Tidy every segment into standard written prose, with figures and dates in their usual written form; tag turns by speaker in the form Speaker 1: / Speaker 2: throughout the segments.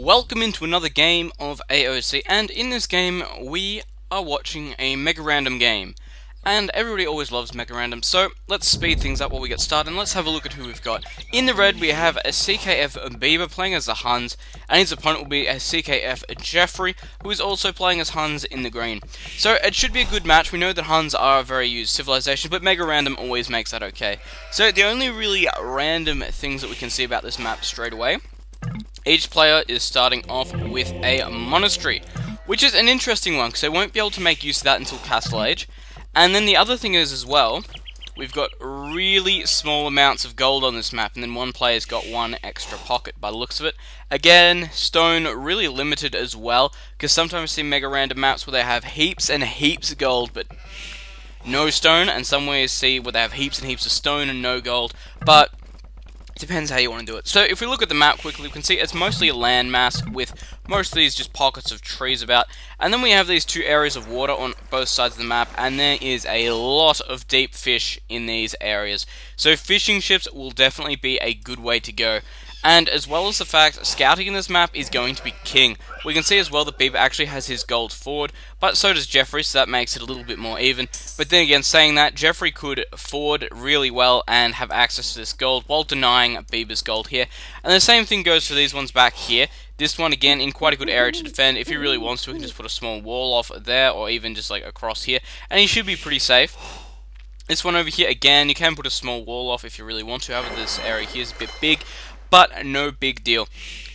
Speaker 1: Welcome into another game of AOC, and in this game we are watching a Mega Random game. And everybody always loves Mega Random, so let's speed things up while we get started, and let's have a look at who we've got. In the red we have a CKF Bieber playing as the Huns, and his opponent will be a CKF Geoffery, who is also playing as Huns in the green. So it should be a good match. We know that Huns are a very used civilization, but Mega Random always makes that okay. So the only really random things that we can see about this map straight away: each player is starting off with a monastery, which is an interesting one because they won't be able to make use of that until Castle Age. And then the other thing is as well, we've got really small amounts of gold on this map, and then one player's got one extra pocket by the looks of it. Again, stone really limited as well, because sometimes I see Mega Random maps where they have heaps and heaps of gold but no stone, and somewhere you see where they have heaps and heaps of stone and no gold, but it depends how you want to do it. So if we look at the map quickly, we can see it's mostly a landmass with most of these just pockets of trees about. And then we have these two areas of water on both sides of the map, and there is a lot of deep fish in these areas. So fishing ships will definitely be a good way to go. And as well as the fact, scouting in this map is going to be king. We can see as well that Bieber actually has his gold forward, but so does Geoffery, so that makes it a little bit more even. But then again, saying that, Geoffery could forward really well and have access to this gold while denying Bieber's gold here. And the same thing goes for these ones back here. This one, again, in quite a good area to defend. If he really wants to, he can just put a small wall off there, or even just like across here, and he should be pretty safe. This one over here, again, you can put a small wall off if you really want to. However, this area here is a bit big, but no big deal.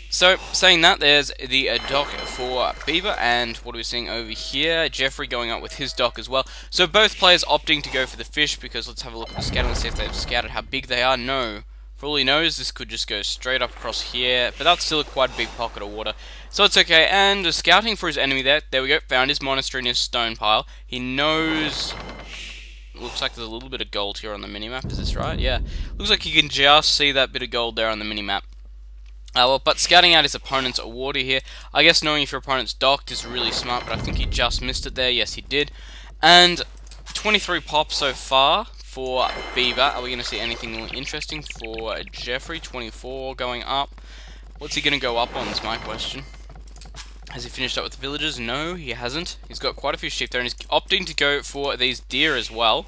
Speaker 1: So, saying that, there's the dock for Bieber, and what are we seeing over here? Geoffery going up with his dock as well. So both players opting to go for the fish, because let's have a look at the scouting and see if they've scouted how big they are. No. For all he knows, this could just go straight up across here, but that's still quite a big pocket of water, so it's okay. And scouting for his enemy there we go, found his monastery in his stone pile. He knows... Looks like there's a little bit of gold here on the minimap, is this right? Yeah. Looks like you can just see that bit of gold there on the minimap. But scouting out his opponent's water here, I guess knowing if your opponent's docked is really smart, but I think he just missed it there. Yes, he did. And 23 pops so far for Bieber. Are we going to see anything more interesting for Geoffery? 24 going up. What's he going to go up on is my question. Has he finished up with the villagers? No, he hasn't. He's got quite a few sheep there, and he's opting to go for these deer as well.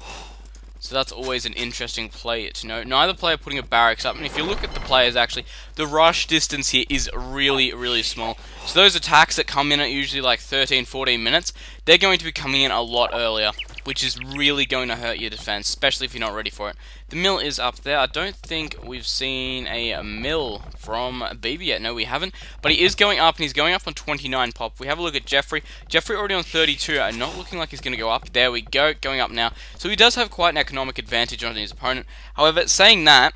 Speaker 1: So that's always an interesting play to note. Neither player putting a barracks up, and if you look at the players actually, the rush distance here is really, really small. So those attacks that come in at usually like 13, 14 minutes, they're going to be coming in a lot earlier, which is really going to hurt your defense, especially if you're not ready for it. The mill is up there. I don't think we've seen a mill from Bieber yet. No, we haven't. But he is going up, and he's going up on 29 pop. We have a look at Geoffery. Geoffery already on 32, not looking like he's going to go up. There we go, going up now. So he does have quite an economic advantage on his opponent. However, saying that,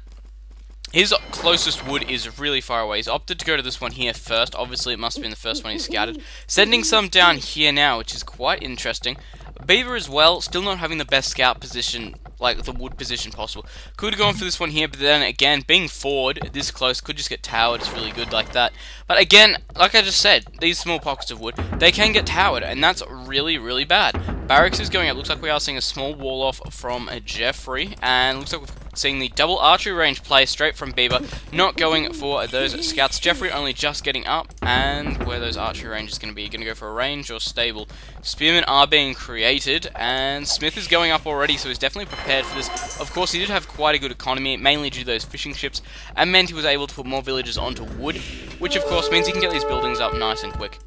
Speaker 1: his closest wood is really far away. He's opted to go to this one here first. Obviously, it must have been the first one he scouted. Sending some down here now, which is quite interesting. Bieber as well, still not having the best scout position, like the wood position possible. Could have gone for this one here, but then again, being forward this close, could just get towered. It's really good like that. But again, like I just said, these small pockets of wood, they can get towered, and that's really, really bad. Barracks is going up. Looks like we are seeing a small wall off from Geoffery, and looks like we're seeing the double archery range play straight from Bieber, not going for those scouts. Geoffery only just getting up, and where those archery range is going to be. Going to go for a range or stable. Spearmen are being created, and Smith is going up already, so he's definitely prepared for this. Of course, he did have quite a good economy, mainly due to those fishing ships, and meant he was able to put more villagers onto wood, which of course means he can get these buildings up nice and quick.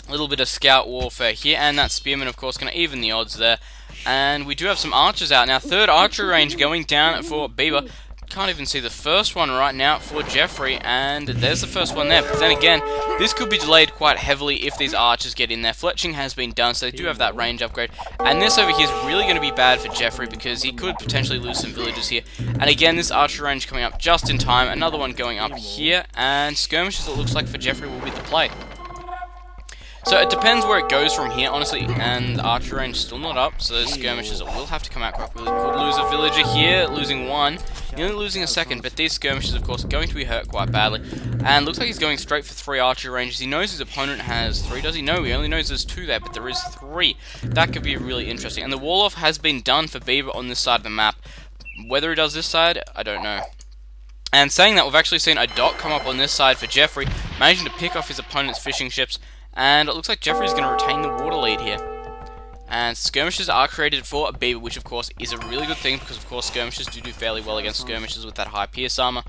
Speaker 1: A little bit of scout warfare here, and that spearman, of course, going to even the odds there. And we do have some archers out now. Third archery range going down for Bieber. Can't even see the first one right now for Geoffery, and there's the first one there. But then again, this could be delayed quite heavily if these archers get in there. Fletching has been done, so they do have that range upgrade. And this over here is really going to be bad for Geoffery, because he could potentially lose some villagers here. And again, this archer range coming up just in time. Another one going up here, and skirmishes, it looks like, for Geoffery will be the play. So it depends where it goes from here, honestly, and the archer range is still not up, so those skirmishes will have to come out quite quickly. Could lose a villager here, losing one, nearly losing a second, but these skirmishes, of course, are going to be hurt quite badly. And looks like he's going straight for 3 archer ranges. He knows his opponent has 3, does he? No, he only knows there's 2 there, but there is 3. That could be really interesting. And the wall-off has been done for Bieber on this side of the map. Whether he does this side, I don't know. And saying that, we've actually seen a dot come up on this side for Geoffery, managing to pick off his opponent's fishing ships, and it looks like Geoffery's going to retain the water lead here. And skirmishes are created for a Bieber, which of course is a really good thing, because of course skirmishes do fairly well against skirmishes with that high pierce armor.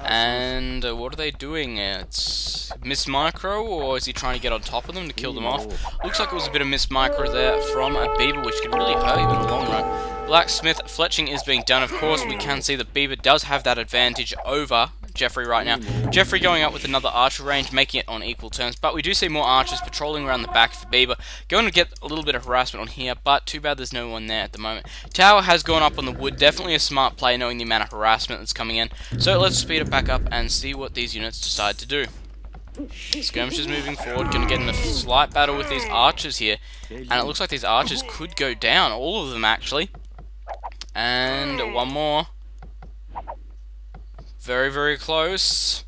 Speaker 1: And what are they doing? It's Miss Micro, or is he trying to get on top of them to kill them off? Looks like it was a bit of Miss Micro there from a Bieber, which can really hurt him in the long run. Blacksmith fletching is being done. Of course, we can see that Bieber does have that advantage over Geoffery right now. Geoffery going up with another archer range, making it on equal terms, but we do see more archers patrolling around the back for Bieber. Going to get a little bit of harassment on here, but too bad there's no one there at the moment. Tower has gone up on the wood, definitely a smart play knowing the amount of harassment that's coming in. So let's speed it back up and see what these units decide to do. Skirmishers moving forward, going to get in a slight battle with these archers here, and it looks like these archers could go down, all of them actually. And one more. Very, very close.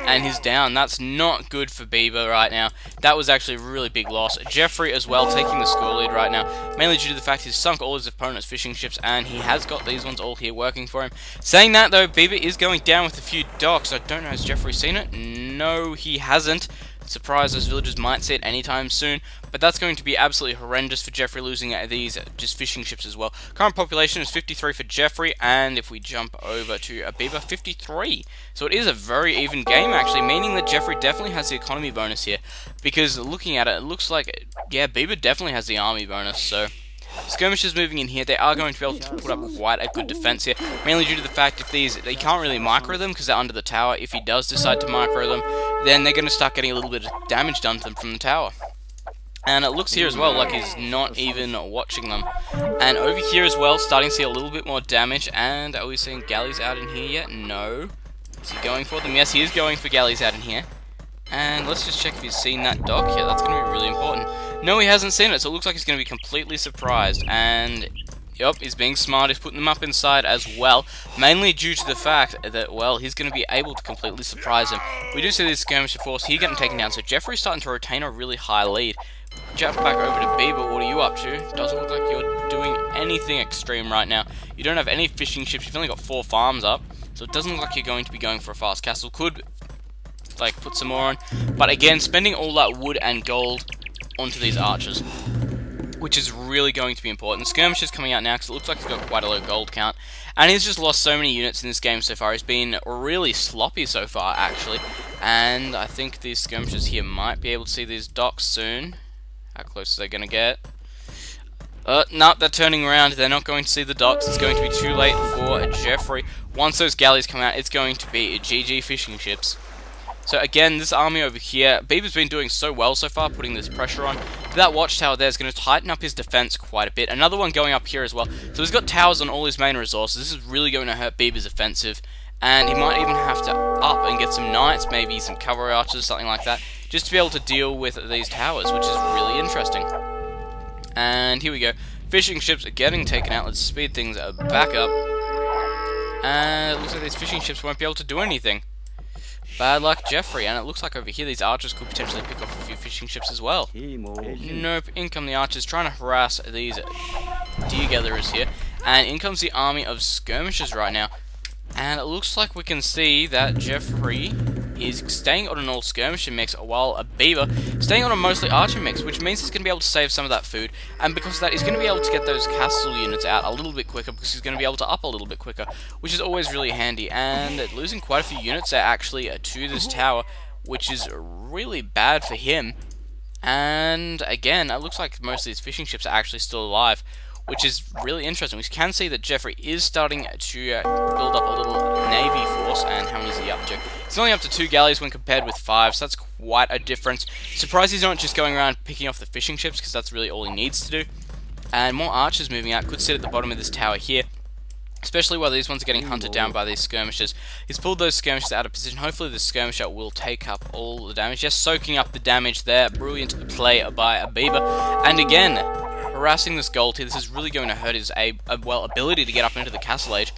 Speaker 1: And he's down. That's not good for Bieber right now. That was actually a really big loss. Geoffery as well taking the score lead right now, mainly due to the fact he's sunk all his opponent's fishing ships, and he has got these ones all here working for him. Saying that though, Bieber is going down with a few docks. I don't know, has Geoffery seen it? No, he hasn't. Surprise, those villagers might see it anytime soon, but that's going to be absolutely horrendous for Geoffery losing these just fishing ships as well. Current population is 53 for Geoffery, and if we jump over to a Bieber, 53. So it is a very even game actually, meaning that Geoffery definitely has the economy bonus here, because looking at it, it looks like, yeah, Bieber definitely has the army bonus, so... Skirmishers moving in here, they are going to be able to put up quite a good defense here, mainly due to the fact if they can't really micro them because they're under the tower. If he does decide to micro them, then they're going to start getting a little bit of damage done to them from the tower. And it looks here as well like he's not even watching them. And over here as well, starting to see a little bit more damage. And are we seeing galleys out in here yet? No. Is he going for them? Yes, he is going for galleys out in here. And let's just check if he's seen that dock here. That's going to be really important. No, he hasn't seen it, so it looks like he's going to be completely surprised. And, yep, he's being smart. He's putting them up inside as well. Mainly due to the fact that, well, he's going to be able to completely surprise him. We do see this skirmisher force here getting taken down, so Geoffery's starting to retain a really high lead. Jump back over to Bieber. What are you up to? Doesn't look like you're doing anything extreme right now. You don't have any fishing ships. You've only got 4 farms up, so it doesn't look like you're going to be going for a fast castle. Could... like put some more on, but again spending all that wood and gold onto these archers, which is really going to be important. Skirmishers coming out now because it looks like he's got quite a low gold count, and he's just lost so many units in this game so far. He's been really sloppy so far actually, and I think these skirmishers here might be able to see these docks soon. How close are they going to get? No, they're turning around. They're not going to see the docks. It's going to be too late for Geoffery. Once those galleys come out, it's going to be GG fishing ships. So again, this army over here, Bieber's been doing so well so far, putting this pressure on. That watchtower there is going to tighten up his defense quite a bit. Another one going up here as well. So he's got towers on all his main resources. This is really going to hurt Bieber's offensive. And he might even have to up and get some knights, maybe some cavalry archers, something like that, just to be able to deal with these towers, which is really interesting. And here we go. Fishing ships are getting taken out. Let's speed things back up. And it looks like these fishing ships won't be able to do anything. Bad luck, Geoffery, and it looks like over here these archers could potentially pick off a few fishing ships as well. Nope, in come the archers trying to harass these deer gatherers here, and in comes the army of skirmishers right now. And it looks like we can see that Geoffery is staying on an all skirmisher mix, while a Bieber staying on a mostly archer mix, which means he's going to be able to save some of that food, and because of that he's going to be able to get those castle units out a little bit quicker, because he's going to be able to up a little bit quicker, which is always really handy. And losing quite a few units there actually to this tower, which is really bad for him. And again, it looks like most of these fishing ships are actually still alive, which is really interesting. We can see that Geoffery is starting to build up a little navy force, and how many is he up to? He's only up to 2 galleys when compared with 5, so that's quite a difference. Surprised he's not just going around picking off the fishing ships, because that's really all he needs to do. And more archers moving out could sit at the bottom of this tower here, especially while these ones are getting hunted down by these skirmishers. He's pulled those skirmishers out of position. Hopefully the skirmisher will take up all the damage. Just soaking up the damage there. Brilliant play by a Bieber. And again, harassing this gold here. This is really going to hurt his ability to get up into the castle age.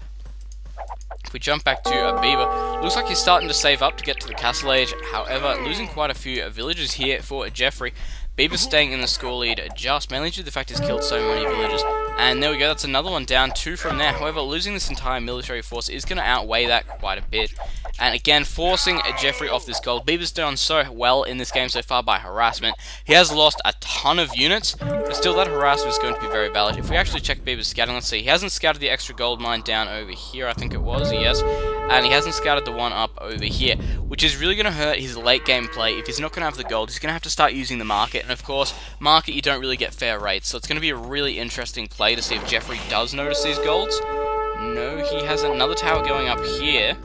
Speaker 1: If we jump back to Bieber, looks like he's starting to save up to get to the castle age. However, losing quite a few villagers here for Geoffery. Bieber's staying in the score lead just mainly due to the fact he's killed so many villagers. And there we go, that's another one down, 2 from there. However, losing this entire military force is going to outweigh that quite a bit. And again, forcing Geoffery off this gold. Bieber's done so well in this game so far by harassment. He has lost a ton of units, but still that harassment is going to be very valid. If we actually check Bieber's scouting, let's see. He hasn't scouted the extra gold mine down over here, I think it was, yes. And he hasn't scouted the one up over here, which is really going to hurt his late game play. If he's not going to have the gold, he's going to have to start using the market. And of course, market you don't really get fair rates, so it's going to be a really interesting play to see if Geoffery does notice these golds. No, he has another tower going up here.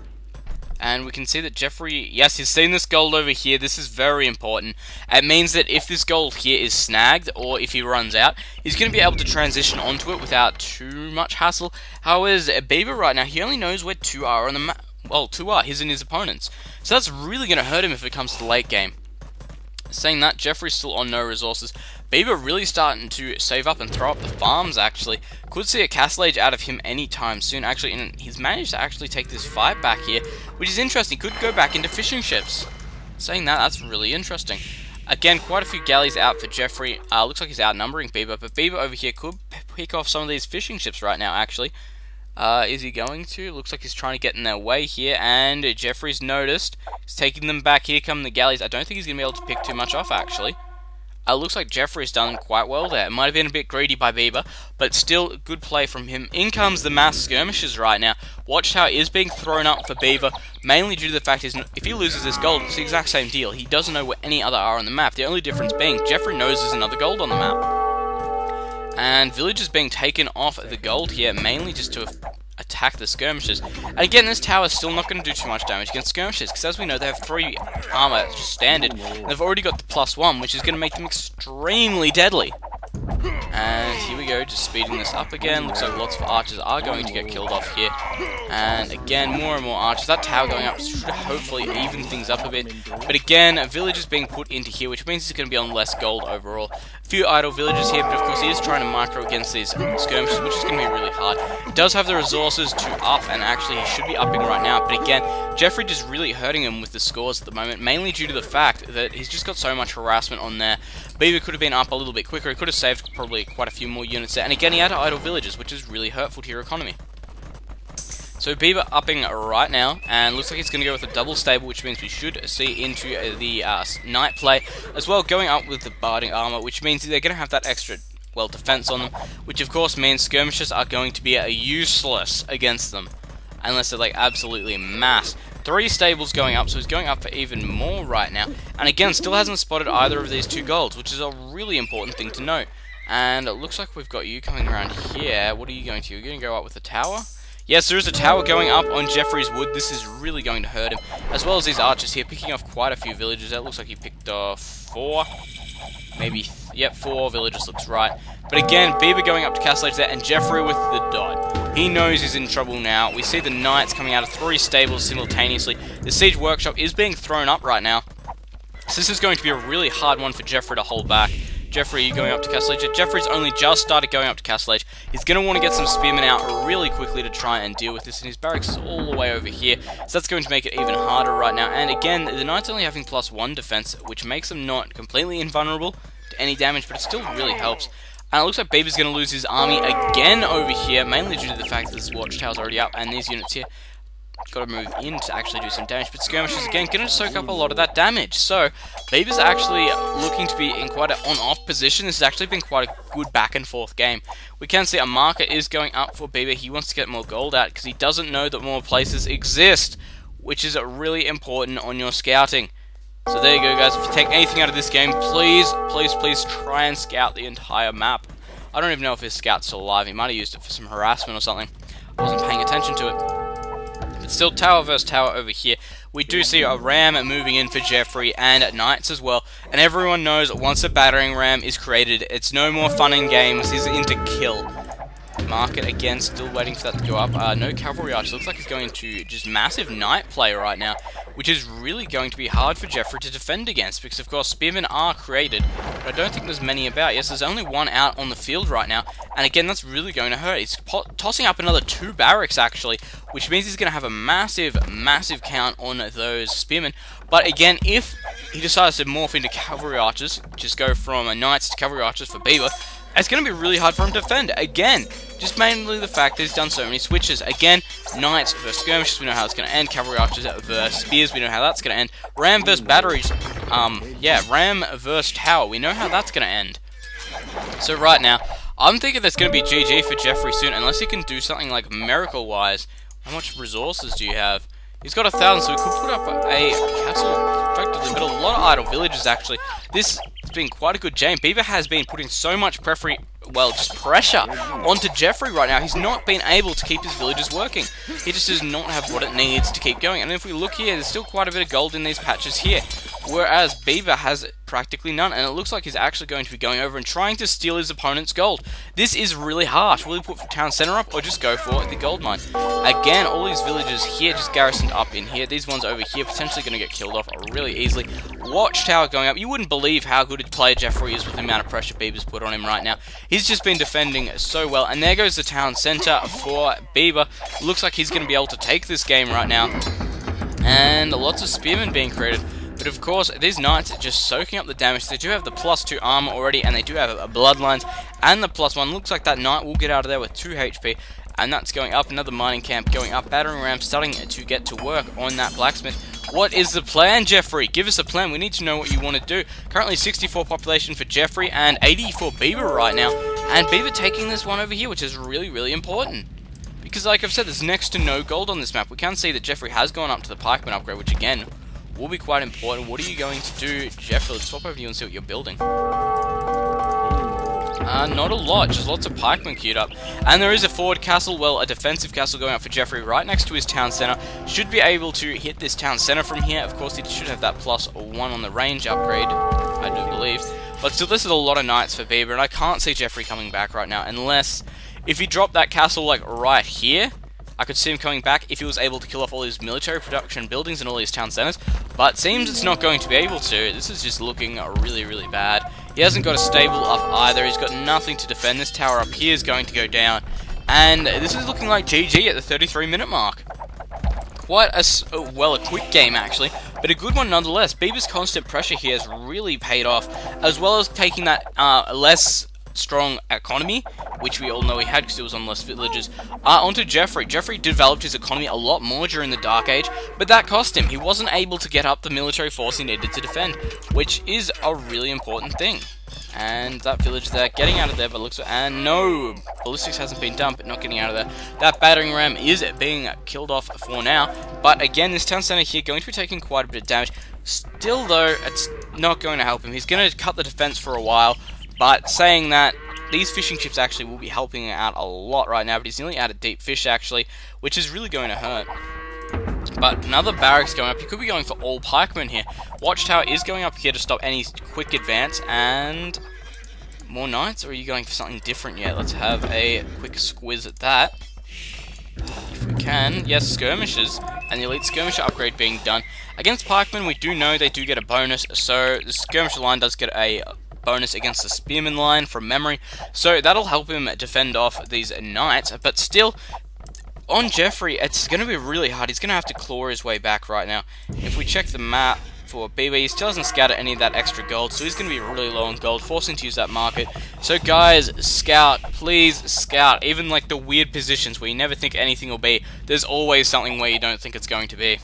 Speaker 1: And we can see that Geoffery, yes, he's seen this gold over here. This is very important. It means that if this gold here is snagged, or if he runs out, he's going to be able to transition onto it without too much hassle. However, Bieber right now, he only knows where 2 are on the map. Well, 2 are, his and his opponents. So that's really going to hurt him if it comes to the late game. Saying that, Geoffery's still on no resources. Bieber really starting to save up and throw up the farms, actually. Could see a castle age out of him anytime soon, actually, and he's managed to actually take this fight back here, which is interesting. Could go back into fishing ships. Saying that, that's really interesting. Again, quite a few galleys out for Geoffery. Looks like he's outnumbering Bieber, but Bieber over here could pick off some of these fishing ships right now, actually. Is he going to? Looks like he's trying to get in their way here, and Geoffery's noticed. He's taking them back. Here come the galleys. I don't think he's going to be able to pick too much off, actually. Looks like Geoffery's done quite well there. It might have been a bit greedy by Bieber, but still good play from him. In comes the mass skirmishes right now. Watchtower is being thrown up for Bieber, mainly due to the fact is if he loses this gold, it's the exact same deal. He doesn't know where any other are on the map. The only difference being Geoffery knows there's another gold on the map. And village is being taken off the gold here, mainly just to attack the skirmishers. And again, this tower is still not going to do too much damage against skirmishers, because as we know, they have 3 armor just standard, and they've already got the +1, which is going to make them extremely deadly. And here we go, just speeding this up again. Looks like lots of archers are going to get killed off here. And again, more and more archers. That tower going up should hopefully even things up a bit. But again, a village is being put into here, which means he's going to be on less gold overall. A few idle villages here, but of course he is trying to micro against these skirmishes, which is going to be really hard. He does have the resources to up, and actually he should be upping right now. But again, Geoffery just really hurting him with the scores at the moment, mainly due to the fact that he's just got so much harassment on there. Bieber could have been up a little bit quicker. He could have saved probably quite a few more units there. And again, he had idle villages, which is really hurtful to your economy. So Bieber upping right now, and looks like he's going to go with a double stable, which means we should see into the knight play, as well going up with the barding armor, which means they're going to have that extra, well, defense on them, which of course means skirmishers are going to be useless against them, unless they're like absolutely mass. 3 stables going up, so he's going up for even more right now. And again, still hasn't spotted either of these 2 golds, which is a really important thing to note. And it looks like we've got you coming around here. What are you going to? You're going to go up with the tower? Yes, there is a tower going up on Geoffery's wood. This is really going to hurt him. As well as these archers here, picking off quite a few villages. That looks like he picked off 4. Maybe, yep, 4 villages looks right. But again, Bieber going up to Castle Age there, and Geoffery with the dot. He knows he's in trouble now. We see the knights coming out of 3 stables simultaneously. The siege workshop is being thrown up right now. So this is going to be a really hard one for Geoffery to hold back. Geoffery, you going up to Castle Age? Geoffrey's only just started going up to Castle Age. He's going to want to get some spearmen out really quickly to try and deal with this, and his barracks is all the way over here, so that's going to make it even harder right now. And again, the knights only having +1 defense, which makes them not completely invulnerable to any damage, but it still really helps. And it looks like Bieber's going to lose his army again over here, mainly due to the fact that this watchtower's already up, and these units here got to move in to actually do some damage, but skirmishers again going to soak up a lot of that damage. So Bieber's actually looking to be in quite an on-off position. This has actually been quite a good back and forth game. We can see a marker is going up for Bieber. He wants to get more gold out because he doesn't know that more places exist, which is really important on your scouting. So there you go, guys. If you take anything out of this game, please, please, please try and scout the entire map. I don't even know if his scout's still alive. He might have used it for some harassment or something. I wasn't paying attention to it. Still tower versus tower over here. We do see a ram moving in for Geoffery and knights as well. And everyone knows once a battering ram is created, it's no more fun in games. He's into kill. Market again, still waiting for that to go up. No cavalry archers. Looks like he's going to just massive knight play right now, which is really going to be hard for Geoffery to defend against because, of course, spearmen are created, but I don't think there's many about. Yes, there's only 1 out on the field right now, and again, that's really going to hurt. He's tossing up another 2 barracks, actually, which means he's going to have a massive, massive count on those spearmen. But again, if he decides to morph into cavalry archers, just go from knights to cavalry archers for Bieber, it's going to be really hard for him to defend. Again, just mainly the fact that he's done so many switches. Again, Knights versus Skirmishes, we know how it's going to end. Cavalry Archers versus Spears, we know how that's going to end. Ram versus Batteries, yeah, Ram versus Tower, we know how that's going to end. So right now, I'm thinking there's going to be GG for Geoffery soon, unless he can do something like miracle-wise. How much resources do you have? He's got 1,000, so we could put up a castle effectively, but a lot of idle villages actually. This has been quite a good game. Bieber has been putting so much pressure onto Geoffery right now. He's not been able to keep his villages working. He just does not have what it needs to keep going. And if we look here, there's still quite a bit of gold in these patches here, whereas Bieber has practically none, and it looks like he's actually going to be going over and trying to steal his opponent's gold. This is really harsh. Will he put town center up or just go for the gold mine? Again, all these villages here just garrisoned up in here. These ones over here potentially going to get killed off really easily. Watchtower going up. You wouldn't believe how good a player Geoffery is with the amount of pressure Bieber's put on him right now. He's just been defending so well, and there goes the town center for Bieber. Looks like he's going to be able to take this game right now, and lots of spearmen being created. But of course, these knights are just soaking up the damage. They do have the +2 armor already, and they do have bloodlines and the +1. Looks like that knight will get out of there with 2 HP, and that's going up. Another mining camp going up. Battering ram starting to get to work on that blacksmith. What is the plan, Geoffery? Give us a plan. We need to know what you want to do. Currently 64 population for Geoffery and 80 for Bieber right now. And Bieber taking this one over here, which is really, really important. Because like I've said, there's next to no gold on this map. We can see that Geoffery has gone up to the pikeman upgrade, which again will be quite important. What are you going to do, Geoffery? Let's swap over to you and see what you're building. Not a lot, just lots of pikemen queued up. And there is a forward castle, well, a defensive castle going up for Geoffery right next to his town center. Should be able to hit this town center from here. Of course, he should have that +1 on the range upgrade, I do believe. But still, this is a lot of knights for Bieber, and I can't see Geoffery coming back right now, unless if he dropped that castle, like, right here, I could see him coming back if he was able to kill off all his military production buildings and all his town centers, but seems it's not going to be able to. This is just looking really, really bad. He hasn't got a stable up either. He's got nothing to defend. This tower up here is going to go down, and this is looking like GG at the 33-minute mark. Quite a quick game actually, but a good one nonetheless. Bieber's constant pressure here has really paid off, as well as taking that less strong economy, which we all know he had because it was on less villages, onto Geoffery. Geoffery developed his economy a lot more during the Dark Age, but that cost him. He wasn't able to get up the military force he needed to defend, which is a really important thing. And that village there, getting out of there, but looks, and no, ballistics hasn't been done, but not getting out of there. That battering ram is being killed off for now, but again, this town center here going to be taking quite a bit of damage. Still though, it's not going to help him. He's going to cut the defense for a while, but saying that, these fishing ships actually will be helping out a lot right now, but he's nearly out of deep fish actually, which is really going to hurt. But another barracks going up. He could be going for all pikemen here. Watchtower is going up here to stop any quick advance, and more knights, or are you going for something different yet? Let's have a quick squiz at that. If we can. Yes, skirmishes, and the elite skirmisher upgrade being done. Against pikemen, we do know they do get a bonus, so the skirmisher line does get a bonus against the spearman line from memory, so that'll help him defend off these knights, but still, on Geoffery, it's going to be really hard. He's going to have to claw his way back right now. If we check the map for Bieber, he still hasn't scouted any of that extra gold, so he's going to be really low on gold, forcing to use that market. So guys, scout, please scout, even like the weird positions where you never think anything will be, there's always something where you don't think it's going to be.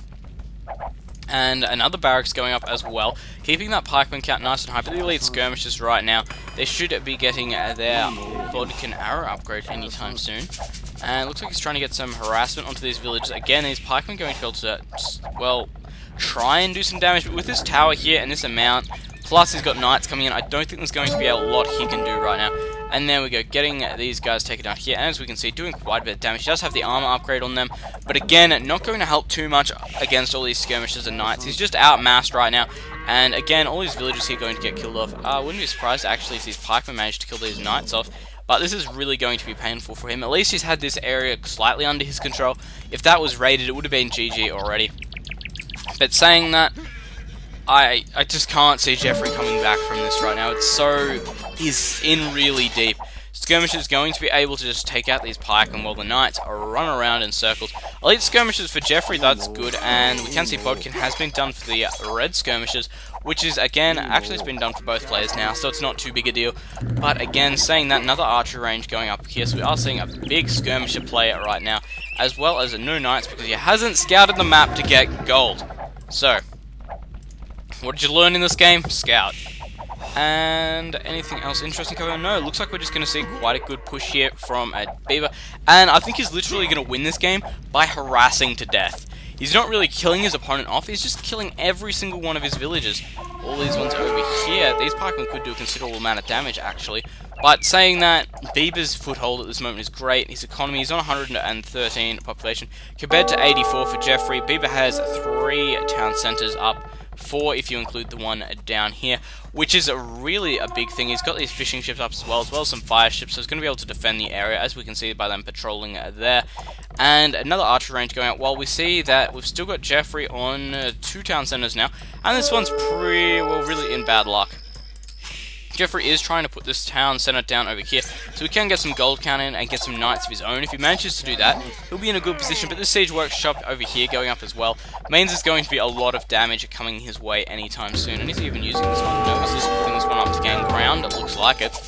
Speaker 1: And another barracks going up as well, keeping that pikeman count nice and high. But the elite skirmishers right now, they should be getting their Bodkin arrow upgrade anytime soon. And it looks like he's trying to get some harassment onto these villages. Again, these pikemen going to be able to, well, try and do some damage. But with this tower here and this amount, plus he's got knights coming in, I don't think there's going to be a lot he can do right now. And there we go, getting these guys taken out here, and as we can see, doing quite a bit of damage. He does have the armor upgrade on them, but again, not going to help too much against all these skirmishers and knights. He's just outmassed right now, and again, all these villagers here going to get killed off. Wouldn't be surprised, actually, if these pikemen manage to kill these knights off, but this is really going to be painful for him. At least he's had this area slightly under his control. If that was raided, it would have been GG already. But saying that, I just can't see Geoffery coming back from this right now. It's so... he's in really deep. Skirmishers is going to be able to just take out these pikemen while the knights run around in circles. Elite skirmishers for Geoffery, that's good, and we can see Bodkin has been done for the red skirmishers, which is, again, actually it's been done for both players now, so it's not too big a deal. But again, saying that, another archery range going up here, so we are seeing a big skirmisher player right now, as well as no knights, because he hasn't scouted the map to get gold. So, what did you learn in this game? Scout. And anything else interesting coming on? No, it looks like we're just going to see quite a good push here from Bieber. And I think he's literally going to win this game by harassing to death. He's not really killing his opponent off, he's just killing every single one of his villagers. All these ones over here, these pikemen could do a considerable amount of damage actually. But saying that, Bieber's foothold at this moment is great. His economy is on 113 population compared to 84 for Geoffery. Bieber has 3 town centres up. 4 if you include the one down here, which is really a big thing. He's got these fishing ships up as well as some fire ships, so he's going to be able to defend the area, as we can see by them patrolling there. And another archer range going out, while we see that we've still got Geoffery on 2 town centres now, and this one's really in bad luck. Geoffery is trying to put this town centre down over here, so we can get some gold count in and get some knights of his own. If he manages to do that, he'll be in a good position, but this siege workshop over here going up as well means there's going to be a lot of damage coming his way anytime soon. And is he even using this one? No, he's just putting this one up to gain ground, it looks like it.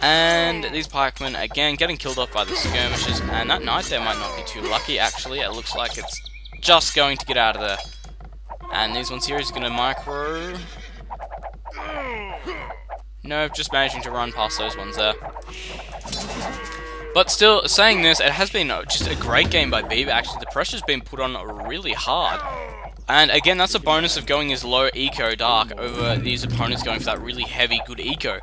Speaker 1: And these pikemen, again, getting killed off by the skirmishers, and that knight there might not be too lucky, actually. It looks like it's just going to get out of there. And these ones here is going to micro... No, just managing to run past those ones there. But still, saying this, it has been just a great game by Bieber. Actually, the pressure's been put on really hard. And again, that's a bonus of going as low eco dark over these opponents going for that really heavy, good eco.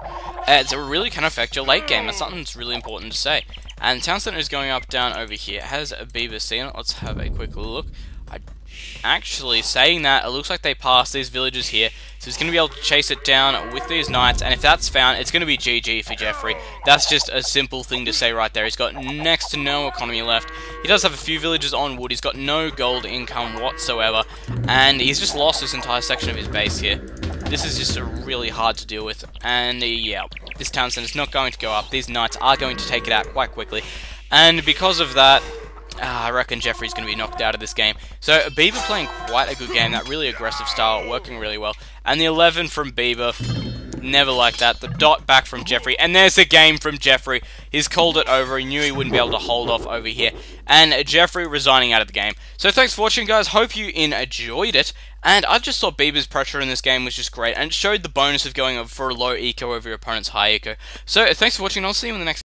Speaker 1: It really can affect your late game. That's something that's really important to say. And Town Center is going up, down over here. Has Bieber seen it? Let's have a quick look. Actually, saying that, it looks like they passed these villages here, so he's going to be able to chase it down with these knights, and if that's found, it's going to be GG for Geoffery. That's just a simple thing to say right there. He's got next to no economy left. He does have a few villages on wood. He's got no gold income whatsoever, and he's just lost this entire section of his base here. This is just really hard to deal with, and yeah, this town center's not going to go up. These knights are going to take it out quite quickly, and because of that, I reckon Geoffery's going to be knocked out of this game. So, Bieber playing quite a good game, that really aggressive style, working really well. And the 11 from Bieber, never like that. The dot back from Geoffery, and there's the game from Geoffery. He's called it over, he knew he wouldn't be able to hold off over here. And Geoffery resigning out of the game. So, thanks for watching, guys. Hope you enjoyed it. And I just thought Bieber's pressure in this game was just great, and it showed the bonus of going for a low eco over your opponent's high eco. So, thanks for watching, and I'll see you in the next